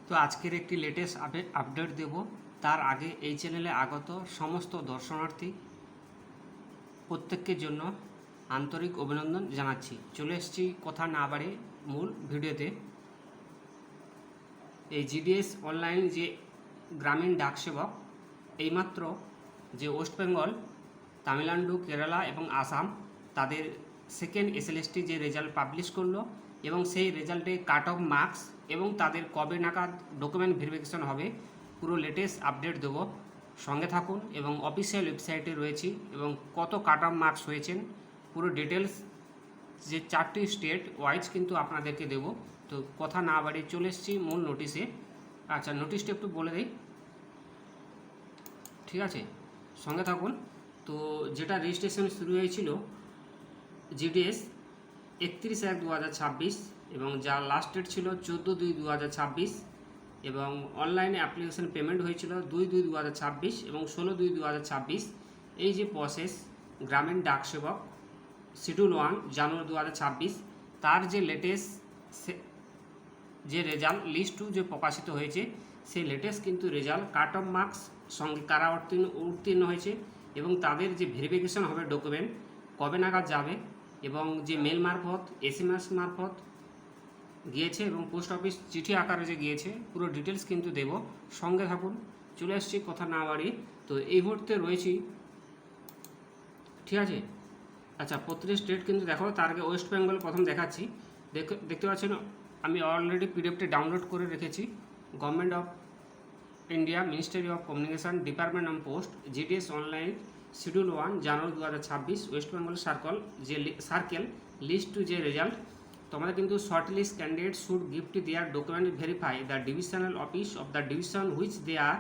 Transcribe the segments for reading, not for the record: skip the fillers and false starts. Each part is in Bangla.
তো আজকের একটি লেটেস্ট আপডেট দেব। তার আগে এই চ্যানেলে আগত সমস্ত দর্শনার্থী প্রত্যেকের জন্য আন্তরিক অভিনন্দন জানাচ্ছি। চলে এসেছি কথা না বাড়ে মূল ভিডিওতে। এই জিডিএস অনলাইন যে গ্রামীণ ডাকসেবক এইমাত্র যে ওয়েস্ট বেঙ্গল, তামিলনাড়ু, কেরালা এবং আসাম তাদের সেকেন্ড এসএলএসটি যে রেজাল্ট পাবলিশ করলো এবং সেই রেজাল্টে কাট অফ মার্কস এবং তাদের কবে নাগাদ ডকুমেন্ট ভেরিফিকেশন হবে পুরো লেটেস্ট আপডেট দেবো। সঙ্গে থাকুন এবং অফিসিয়াল ওয়েবসাইটে রয়েছি এবং কত কাট অফ মার্কস হয়েছেন পুরো ডিটেলস যে 4টি স্টেট ওয়াইজ কিন্তু আপনাদেরকে দেবো। তো কথা না বাড়িয়ে চলে এসেছি মূল নোটিশে। আচ্ছা, নোটিশটা একটু বলে দিই, ঠিক আছে? সঙ্গে থাকুন। তো যেটা রেজিস্ট্রেশন শুরু হয়েছিল জিডিএস 31/1/2026 এবং যার লাস্ট ডেট ছিল 14/2/2026 এবং অনলাইনে অ্যাপ্লিকেশন পেমেন্ট হয়েছিল 2/2/2026 এবং 16/2/2026। এই যে প্রসেস গ্রামীণ ডাকসেবক শিডিউল 1 জানুয়ারি 2026 তার যে লেটেস্ট যে রেজাল্ট লিস্ট 2 যে প্রকাশিত হয়েছে সেই লেটেস্ট কিন্তু রেজাল্ট কাট অফ মার্কস সঙ্গে কারা উত্তীর্ণ হয়েছে এবং তাদের যে ভেরিফিকেশন হবে ডকুমেন্ট কবে নাগাদ যাবে এবং যে মেল মারফত এসএমএস মারফত গিয়েছে এবং পোস্ট অফিস চিঠি আকারে যে গিয়েছে পুরো ডিটেলস কিন্তু দেব। সঙ্গে থাকুন, চলে আসছি কথা না বাড়িয়ে। তো এই মুহূর্তে রয়েছি, ঠিক আছে? আচ্ছা, প্রতিটি স্টেট কিন্তু দেখো। তার আগে ওয়েস্ট বেঙ্গল প্রথম দেখাচ্ছি। দেখতে পাচ্ছেন আমি অলরেডি পিডিএফটি ডাউনলোড করে রেখেছি। Government of India, ministry of communication, department of post, GDS online schedule 1 January 2026 West Bengal circle list 2 যে রেজাল্ট তোমাদের কিন্তু short list candidate should gift their document verify the divisional office of the division which they are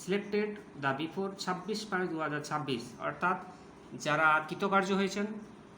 selected the before 26/5/2026। অর্থাৎ যারা কৃতকার্য হয়েছেন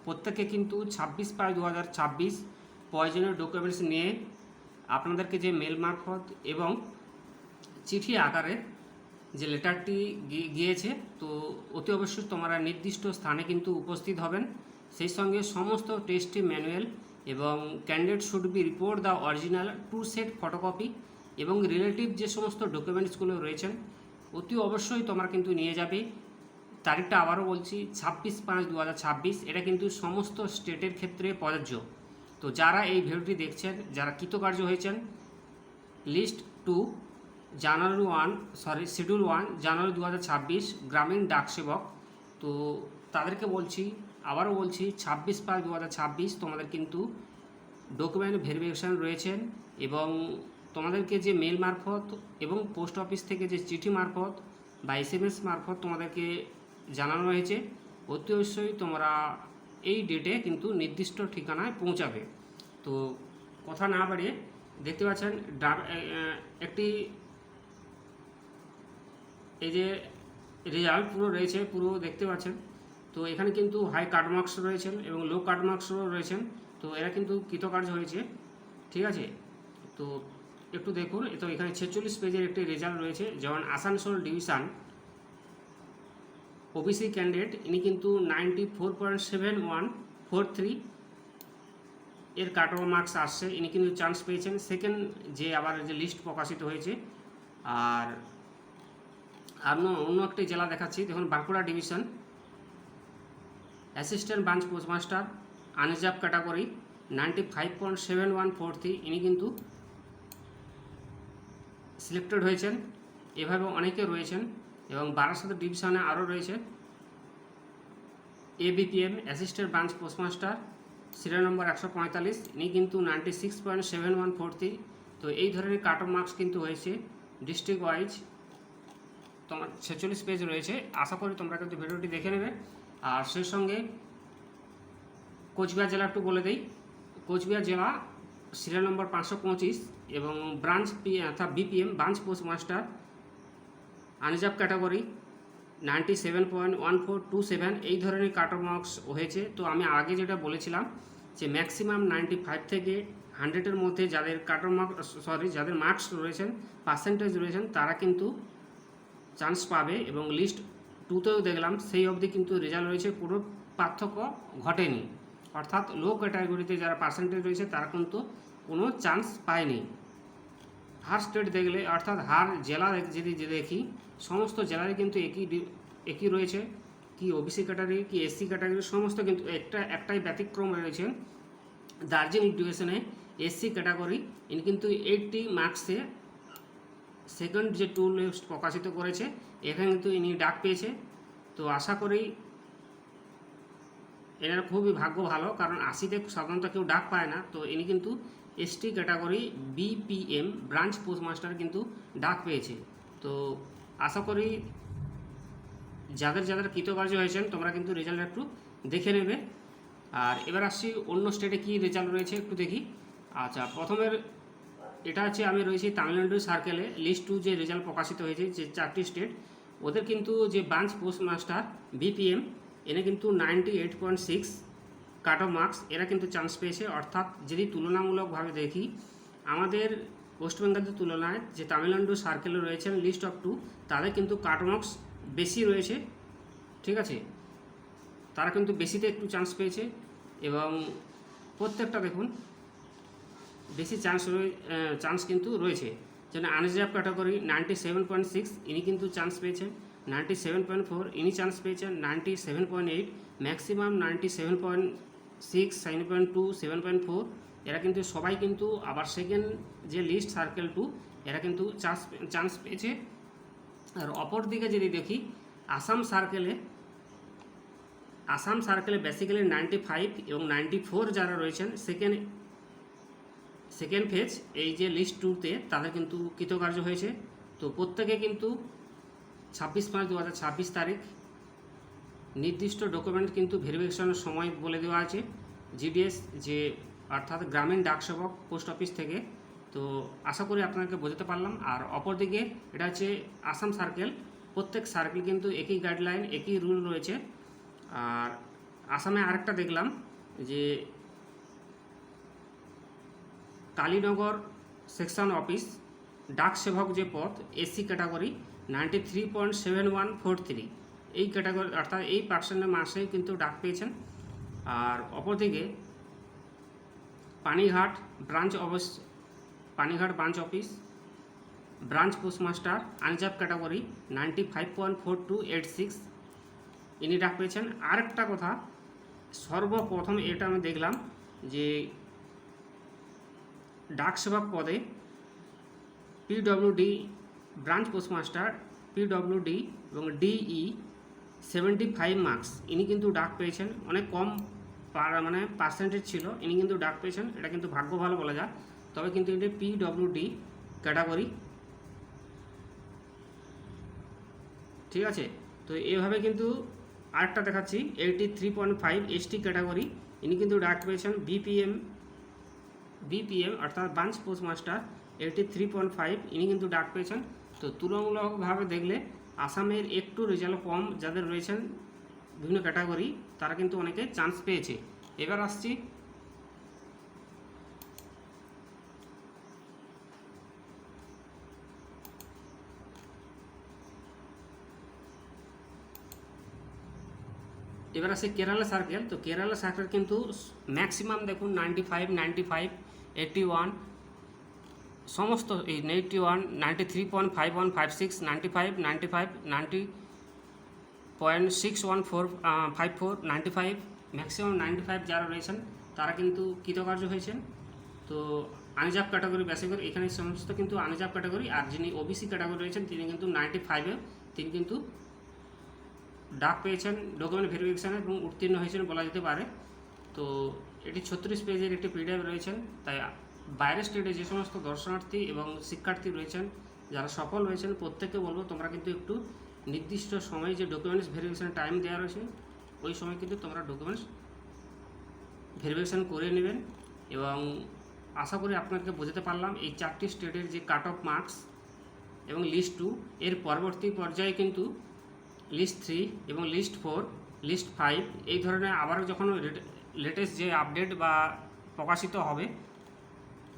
প্রত্যেকে কিন্তু 26/5/2026 প্রয়োজনীয় ডকুমেন্টস নিয়ে আপনাদেরকে যে মেল মারফত এবং চিঠি আকারে যে লেটারটি গিয়েছে তো অতি অবশ্যই তোমরা নির্দিষ্ট স্থানে কিন্তু উপস্থিত হবেন। সেই সঙ্গে সমস্ত টেস্টি ম্যানুয়াল এবং candidate should be report the original 2 set photocopy এবং রিলেটিভ যে সমস্ত ডকুমেন্টসগুলো রয়েছেন অতি অবশ্যই তোমরা কিন্তু নিয়ে যাবে। তারিখটা আবারও বলছি 26/5/2026। এটা কিন্তু সমস্ত স্টেটের ক্ষেত্রে প্রযোজ্য। তো যারা এই ভিডিওটি দেখছেন, যারা কৃতকার্য হয়েছেন লিস্ট 2 জানুয়ারি 1 শিডিউল 1 জানুয়ারি 2026 গ্রামীণ ডাকসেবক, তো তাদেরকে বলছি, আবারও বলছি 26/5/2026 তোমাদের কিন্তু ডকুমেন্ট ভেরিফিকেশান রয়েছেন এবং তোমাদেরকে যে মেল মারফত এবং পোস্ট অফিস থেকে যে চিঠি মারফত বা এসএমএস মারফত তোমাদেরকে জানানো হয়েছে অতি অবশ্যই তোমরা এই ডেটে কিন্তু নির্দিষ্ট ঠিকানায় পৌঁছাবে। তো কথা না বাড়িয়ে দেখতে পাচ্ছেন একটি এই যে রেজাল্ট পুরো রয়েছে, পুরো দেখতে পাচ্ছেন। তো এখানে কিন্তু হাই কাট মার্কস রয়েছেন এবং লো কাট মার্কসও রয়েছেন। তো এরা কিন্তু কৃতকার্য হয়েছে, ঠিক আছে? তো একটু দেখুন। তো এখানে 46 পেজের একটি রেজাল্ট রয়েছে। যেমন আসানসোল ডিভিশন ওবিসি ক্যান্ডিডেট ইনি কিন্তু 94.7143 এর কাট অফ মার্কস আসছে, ইনি কিন্তু চান্স পেয়েছেন সেকেন্ড যে আবার যে লিস্ট প্রকাশিত হয়েছে। আর অন্য একটি জেলা দেখাচ্ছি, দেখুন Bankura division assistant branch postmaster unreserved category 95.7143 ইনি কিন্তু সিলেক্টেড হয়েছেন। এভাবে অনেকে রয়েছেন এবং বারাসাত ডিভিশনে আরও রয়েছে ABPM assistant branch postmaster serial number 145 ইনি কিন্তু 96.7143। তো এই ধরনের কাট অফ মার্কস কিন্তু হয়েছে ডিস্ট্রিক্ট ওয়াইজ। তোমার 46 পেজ রয়েছে, আশা করি তোমরা কিন্তু ভিডিওটি দেখে নেবে। আর সেই সঙ্গে কোচবিহার জেলা একটু বলে দিই। কোচবিহার জেলা সিরিয়াল নম্বর 525 এবং ব্রাঞ্চ অর্থাৎ BPM branch postmaster unreserved category 97.1427 এই ধরনের কাট অফ মার্কস হয়েছে। তো আমি আগে যেটা বলেছিলাম যে ম্যাক্সিমাম 95 থেকে 100-এর মধ্যে যাদের কাট অফ মার্কস যাদের মার্কস রয়েছেন, পার্সেন্টেজ রয়েছেন, তারা কিন্তু চান্স পাবে এবং লিস্ট 2তেও দেখলাম সেই অবধি কিন্তু রেজাল্ট রয়েছে, কোনো পার্থক্য ঘটেনি। অর্থাৎ লো ক্যাটাগরিতে যারা পার্সেন্টেজ রয়েছে তারা কিন্তু কোনো চান্স পায়নি। হার স্টেট দেখলে অর্থাৎ হার জেলা যদি দেখি সমস্ত জেলারই কিন্তু একই রয়েছে, কি ওবিসি ক্যাটাগরি কি এসসি ক্যাটাগরি সমস্ত কিন্তু একটাই ব্যতিক্রম রয়েছে। দার্জিলিং ডিভিশনে এসসি ক্যাটাগরি ইনি কিন্তু 80 মার্কসে সেকেন্ড যে টু লিস্ট প্রকাশিত করেছে এখানে কিন্তু ইনি ডাক পেয়েছে। তো আশা করি এনার খুবই ভাগ্য ভালো, কারণ 80তে সাধারণত কেউ ডাক পায় না। তো ইনি কিন্তু ST category BPM branch postmaster কিন্তু ডাক পেয়েছে। তো আশা করি যাদের যাদের কৃতকার্য হয়েছেন তোমরা কিন্তু রেজাল্ট একটু দেখে নেবে। আর এবার আসছি অন্য স্টেটে কী রেজাল্ট রয়েছে একটু দেখি। আচ্ছা, প্রথমের এটা হচ্ছে আমি রয়েছি তামিলনাড়ু সার্কেলে লিস্ট 2 যে রেজাল্ট প্রকাশিত হয়েছে যে 4টি স্টেট, ওদের কিন্তু যে ব্রাঞ্চ পোস্টমাস্টার বিপিএম এনে কিন্তু 98.6 কাট অফ মার্কস এরা কিন্তু চান্স পেয়েছে। অর্থাৎ যদি তুলনামূলকভাবে দেখি আমাদের ওয়েস্ট বেঙ্গলের তুলনায় যে তামিলনাড়ু সার্কেলে রয়েছেন লিস্ট অফ 2 তাদের কিন্তু কাট অফ মার্কস বেশি রয়েছে, ঠিক আছে, তারা কিন্তু বেশিতে একটু চান্স পেয়েছে। এবং প্রত্যেকটা দেখুন বেশি চান্স কিন্তু রয়েছে। যেন আনরিজার্ভ ক্যাটাগরি 97.6 ইনি কিন্তু চান্স পেয়েছেন, 97.4 ইনি চান্স পেয়েছেন, 97.8 ম্যাক্সিমাম 97.6 7.2 7.4 এরা কিন্তু সবাই কিন্তু আবার সেকেন্ড যে লিস্ট সার্কেল 2 এরা কিন্তু চান্স পেয়েছে। আর অপর দিকে যদি দেখি আসাম সার্কেলে বেসিক্যালি 95 এবং 94 যারা রয়েছেন সেকেন্ড ফেজ এই যে লিস্ট 2তে তাদের কিন্তু কৃতকার্য হয়েছে। তো প্রত্যেকে কিন্তু 26/5/2026 তারিখ নির্দিষ্ট ডকুমেন্ট কিন্তু ভেরিফিকেশনের সময় বলে দেওয়া আছে জিডিএস যে অর্থাৎ গ্রামীণ ডাকসেবক পোস্ট অফিস থেকে। তো আশা করি আপনাকে বোঝাতে পারলাম। আর অপরদিকে এটা হচ্ছে আসাম সার্কেল, প্রত্যেক সার্কেল কিন্তু একই গাইডলাইন একই রুল রয়েছে। আর আসামে আরেকটা দেখলাম যে কালীনগর সেকশন অফিস ডাক সেবক যে পদ এসসি ক্যাটাগরি 93.7143 এই ক্যাটাগরি অর্থাৎ এই পার্সেন্টের মাসেই কিন্তু ডাক পেয়েছেন। আর অপরদিকে Panighat branch office branch postmaster আনজাব ক্যাটাগরি 95.4286 ইনি ডাক পেয়েছেন। আরেকটা কথা, সর্বপ্রথম এটা আমি দেখলাম যে ডাক সেবক পদে পিডব্লিউডি ব্রাঞ্চ পোস্টমাস্টার পিডব্লিউডি এবং ডিই 75 মার্কস ইনি কিন্তু ডাক পেয়েছেন। অনেক কম মানে পার্সেন্টেজ ছিল, ইনি কিন্তু ডাক পেয়েছেন। এটা কিন্তু ভাগ্য ভালো বলা যায়। তবে কিন্তু এটি পিডব্লিউডি ক্যাটাগরি, ঠিক আছে। তো এইভাবে কিন্তু আরেকটা দেখাচ্ছি 83.5 এসটি ক্যাটাগরি ইনি কিন্তু ডাক পেয়েছেন বিপিএম অর্থাৎ ব্রাঞ্চ পোস্টমাস্টার 83.5 ইনি কিন্তু ডাক পেয়েছেন। তো তুলনামূলকভাবে দেখলে আসামের একটু রেজাল্ট কম যাদের রয়েছেন বিভিন্ন ক্যাটাগরি তারা কিন্তু অনেকে চান্স পেয়েছে। এবার আসছি কেরালা সার্কেল। তো কেরালা সার্কেল কিন্তু ম্যাক্সিমাম দেখুন 95, 81 সমস্ত এই 81, 93.5156, 95, 90.6154, 95 ম্যাক্সিমাম 95 যারা রয়েছেন তারা কিন্তু কৃতকার্য হয়েছেন। তো আনরিজার্ভ ক্যাটাগরি বেসিক্যালি এখানে সমস্ত কিন্তু আনরিজার্ভ ক্যাটাগরি। আর যিনি ওবিসি ক্যাটাগরি রয়েছেন তিনি কিন্তু 95-এ তিনি কিন্তু ডাক পেয়েছেন ডকুমেন্ট ভেরিফিকেশানে এবং উত্তীর্ণ হয়েছেন বলা যেতে পারে। তো এটি 36 পেজের একটি পিডিএফ রয়েছেন। তাই বাইরের স্টেটে যে সমস্ত দর্শনার্থী এবং শিক্ষার্থী রয়েছেন যারা সফল হয়েছেন প্রত্যেককে বলবো তোমরা কিন্তু একটু নির্দিষ্ট সময়ে যে ডকুমেন্টস ভেরিফিকেশানের টাইম দেওয়া রয়েছে ওই সময় কিন্তু তোমরা ডকুমেন্টস ভেরিফিকেশান করে নেবেন। এবং আশা করি আপনাদেরকে বোঝাতে পারলাম এই 4টি স্টেটের যে কাট অফ মার্কস এবং লিস্ট 2 এর পরবর্তী পর্যায়ে কিন্তু লিস্ট 3 এবং লিস্ট 4 লিস্ট 5 এই ধরনের আবারও যখন লেটেস্ট যে আপডেট বা প্রকাশিত হবে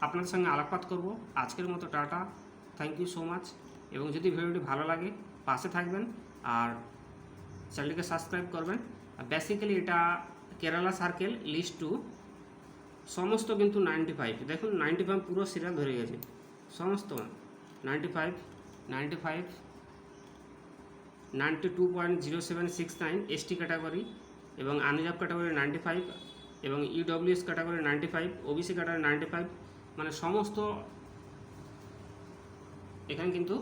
আপনাদের সঙ্গে আলোকপাত করব। আজকের মতো tata, thank you so much. এবং যদি ভিডিওটি ভালো লাগে পাশে থাকবেন আর চ্যানেলটিকে সাবস্ক্রাইব করবেন। বেসিক্যালি এটা কেরালা সার্কেল লিস্ট 2 সমস্ত কিন্তু 95 দেখুন 95 পুরো সিরিয়াল ধরে গেছে। সমস্ত 95, 95, 92.0769 এসটি ক্যাটাগরি এবং আনরিজার্ভ ক্যাটাগরি 95 এবং ইডব্লিউএস ক্যাটাগরি 95, ওবিসি ক্যাটাগরি 95, মানে সমস্ত এখানে কিন্তু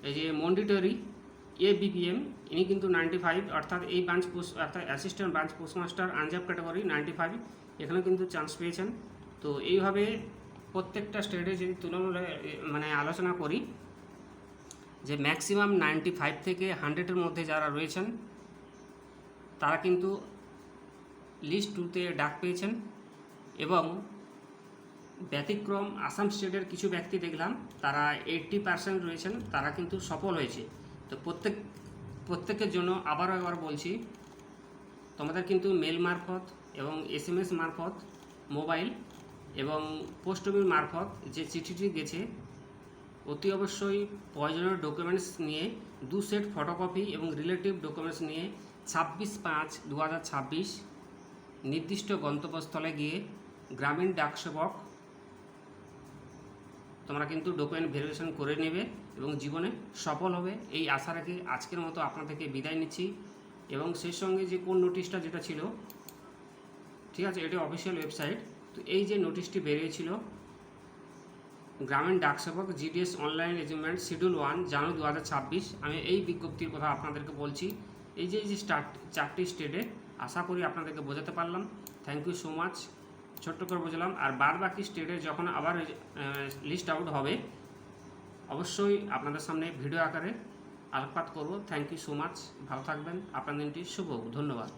এই যে মন্ডিটরি এবিপিএম ইনি কিন্তু 95, অর্থাৎ এই ব্রাঞ্চ পোস্ট অর্থাৎ assistant branch postmaster unreserved category 95, এখানে কিন্তু চান্স পেয়েছেন। তো এইভাবে প্রত্যেকটা স্টেটে যদি তুলনামূলক মানে আলোচনা করি যে ম্যাক্সিমাম 95 থেকে 100-এর মধ্যে যারা রয়েছেন তারা কিন্তু লিস্ট 2-তে ডাক পেয়েছেন এবং ব্যতিক্রম আসাম স্টেটের কিছু ব্যক্তি দেখলাম তারা 80% রয়েছেন, তারা কিন্তু সফল হয়েছে। তো প্রত্যেকের জন্য আবারও একবার বলছি, তোমাদের কিন্তু মেল মারফত এবং SMS মারফত, মোবাইল এবং পোস্ট অফিস মারফত যে চিঠিটি গেছে অতি অবশ্যই প্রয়োজনীয় ডকুমেন্টস নিয়ে 2 সেট ফটোকপি এবং রিলেটিভ ডকুমেন্টস নিয়ে 26/5/2026 নির্দিষ্ট গন্তব্যস্থলে গিয়ে গ্রামীণ ডাকসেবক তোমরা কিন্তু ডকুমেন্ট ভেরিফিকেশন করে নেবে এবং জীবনে সফল হবে এই আশা রেখে আজকের মতো আপনাদেরকে বিদায় নিচ্ছি। এবং সেই সঙ্গে যে কোন নোটিশটা যেটা ছিল, ঠিক আছে, এটা অফিসিয়াল ওয়েবসাইট। তো এই যে নোটিশটি বেরিয়েছিল গ্রামীণ ডাকসেবক GDS online regiment schedule 1 January 2026, আমি এই বিজ্ঞপ্তির কথা আপনাদেরকে বলছি। এই যে 4টি স্টেটে, আশা করি আপনাদেরকে বোঝাতে পারলাম। থ্যাংক ইউ সো মাচ, ছোট্ট করে বুঝলাম। আর বাদ বাকি স্টেটে যখন আবার লিস্ট আউট হবে অবশ্যই আপনাদের সামনে ভিডিও আকারে আলোকপাত করব। থ্যাংক ইউ সো মাচ, ভালো থাকবেন, আপনার দিনটি শুভ হোক, ধন্যবাদ।